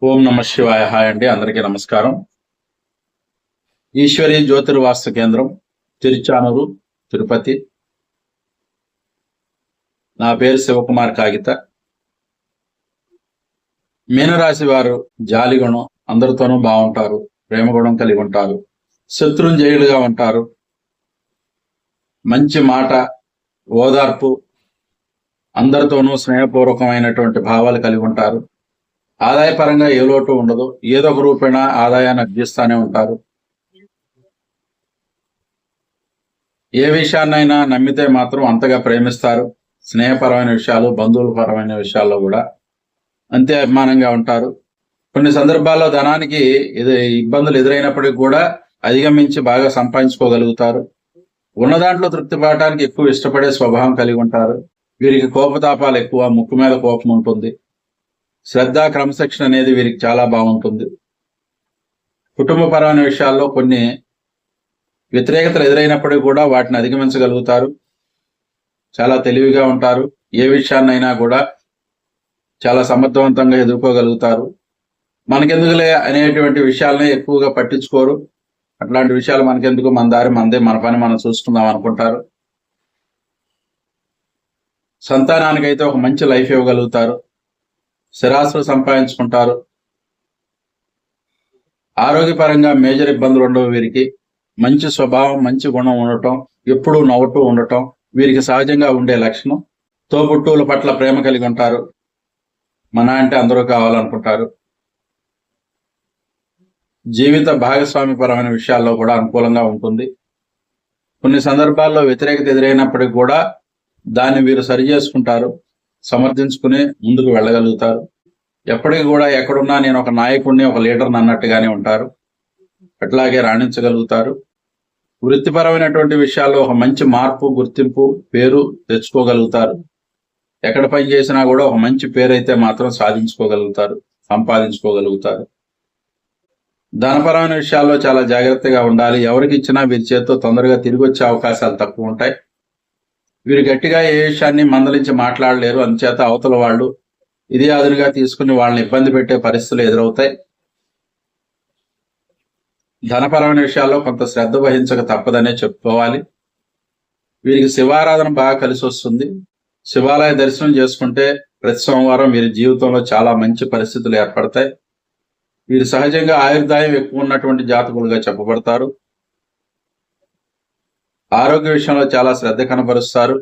ఓం నమ శివాయ. హాయ్ అండి, అందరికీ నమస్కారం. ఈశ్వరి జ్యోతిర్వాస్తు కేంద్రం, తిరుచానూరు, తిరుపతి. నా పేరు శివకుమార్ కాగిత. మీనరాశి వారు జాలిగుణం, అందరితోనూ బాగుంటారు, ప్రేమగుణం కలిగి ఉంటారు, శత్రుంజయులుగా ఉంటారు, మంచి మాట, ఓదార్పు, అందరితోనూ స్నేహపూర్వకమైనటువంటి భావాలు కలిగి ఉంటారు. ఆదాయపరంగా ఏ లోటు ఉండదు, ఏదో ఒక రూపేణ ఆదాయాన్ని అర్జిస్తూనే ఉంటారు. ఏ విషయాన్నైనా నమ్మితే మాత్రం అంతగా ప్రేమిస్తారు. స్నేహపరమైన విషయాలు, బంధువుల పరమైన విషయాల్లో కూడా అంతే అభిమానంగా ఉంటారు. కొన్ని సందర్భాల్లో ధనానికి ఇబ్బందులు ఎదురైనప్పటికీ కూడా అధిగమించి బాగా సంపాదించుకోగలుగుతారు. ఉన్న దాంట్లో తృప్తి పడటానికి ఎక్కువ ఇష్టపడే స్వభావం కలిగి ఉంటారు. వీరికి కోపతాపాలు ఎక్కువ, ముక్కు మీద కోపం ఉంటుంది. శ్రద్ధ, క్రమశిక్షణ అనేది వీరికి చాలా బాగుంటుంది. కుటుంబపరమైన విషయాల్లో కొన్ని వ్యతిరేకతలు ఎదురైనప్పటికీ కూడా వాటిని అధిగమించగలుగుతారు. చాలా తెలివిగా ఉంటారు. ఏ విషయాన్నైనా కూడా చాలా సమర్థవంతంగా ఎదుర్కోగలుగుతారు. మనకెందుకులే అనేటువంటి విషయాలనే ఎక్కువగా పట్టించుకోరు. అట్లాంటి విషయాలు మనకెందుకు, మన దారి మనదే, మన పని మనం చూసుకుందాం అనుకుంటారు. సంతానానికైతే ఒక మంచి లైఫ్ ఇవ్వగలుగుతారు. స్థిరాస్తులు సంపాదించుకుంటారు. ఆరోగ్యపరంగా మేజర్ ఇబ్బందులు ఉండవు వీరికి. మంచి స్వభావం, మంచి గుణం ఉండటం, ఎప్పుడూ నవ్వుతూ ఉండటం వీరికి సహజంగా ఉండే లక్షణం. తోబుట్టువుల పట్ల ప్రేమ కలిగి ఉంటారు. మన అంటే అందరూ కావాలనుకుంటారు. జీవిత భాగస్వామి పరమైన విషయాల్లో కూడా అనుకూలంగా ఉంటుంది. కొన్ని సందర్భాల్లో వ్యతిరేకత ఎదురైనప్పటికీ కూడా దాన్ని వీరు సరి చేసుకుంటారు, సమర్థించుకుని ముందుకు వెళ్ళగలుగుతారు. ఎప్పటికీ కూడా ఎక్కడున్నా నేను ఒక నాయకుడిని, ఒక లీడర్ని అన్నట్టుగానే ఉంటారు. అట్లాగే రాణించగలుగుతారు. వృత్తిపరమైనటువంటి విషయాల్లో ఒక మంచి మార్పు, గుర్తింపు, పేరు తెచ్చుకోగలుగుతారు. ఎక్కడ పని చేసినా కూడా ఒక మంచి పేరు అయితే మాత్రం సాధించుకోగలుగుతారు, సంపాదించుకోగలుగుతారు. ధనపరమైన విషయాల్లో చాలా జాగ్రత్తగా ఉండాలి. ఎవరికి ఇచ్చినా వీరి చేతితో తొందరగా తిరిగి వచ్చే అవకాశాలు తక్కువ ఉంటాయి. వీరు గట్టిగా ఏ విషయాన్ని మందలించి మాట్లాడలేరు. అందుచేత అవతల వాళ్ళు ఇది అదునుగా తీసుకుని వాళ్ళని ఇబ్బంది పెట్టే పరిస్థితులు ఎదురవుతాయి. ధనపరమైన విషయాల్లో కొంత శ్రద్ధ వహించక తప్పదనే చెప్పుకోవాలి. వీరికి శివారాధన బాగా కలిసి వస్తుంది. శివాలయ దర్శనం చేసుకుంటే ప్రతి సోమవారం వీరి జీవితంలో చాలా మంచి పరిస్థితులు ఏర్పడతాయి. వీరు సహజంగా ఆయుర్దాయం ఎక్కువ ఉన్నటువంటి జాతకులుగా చెప్పబడతారు. ఆరోగ్య విషయంలో చాలా శ్రద్ధ కనబరుస్తారు.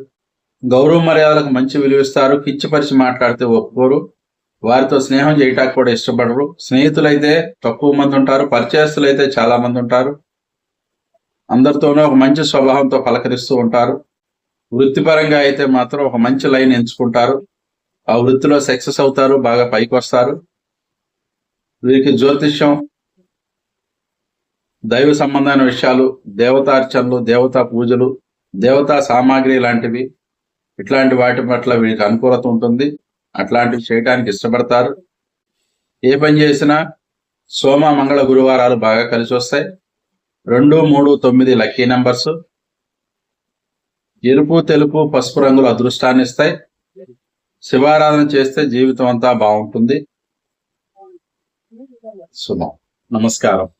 గౌరవ మర్యాదలకు మంచి విలువిస్తారు. కించపరిచి మాట్లాడితే ఒప్పుకోరు. వారితో స్నేహం చేయటానికి కూడా ఇష్టపడరు. స్నేహితులైతే తక్కువ మంది ఉంటారు, పరిచయస్తులైతే చాలా మంది ఉంటారు. అందరితోనూ ఒక మంచి స్వభావంతో పలకరిస్తూ ఉంటారు. వృత్తిపరంగా అయితే మాత్రం ఒక మంచి లైన్ ఎంచుకుంటారు. ఆ వృత్తిలో సక్సెస్ అవుతారు, బాగా పైకి వస్తారు. వీరికి జ్యోతిష్యం, దైవ సంబంధమైన విషయాలు, దేవతార్చనలు, దేవతా పూజలు, దేవతా సామాగ్రి లాంటివి, ఇట్లాంటి వాటి పట్ల వీరికి అనుకూలత ఉంటుంది. అట్లాంటివి చేయడానికి ఇష్టపడతారు. ఏ పని చేసినా సోమ, మంగళ, గురువారాలు బాగా కలిసి వస్తాయి. 2, 3, 9 లక్కీ నెంబర్స్. ఎరుపు, తెలుపు, పసుపు రంగులు అదృష్టాన్ని ఇస్తాయి. శివారాధన చేస్తే జీవితం అంతా బాగుంటుంది. శుభం. నమస్కారం.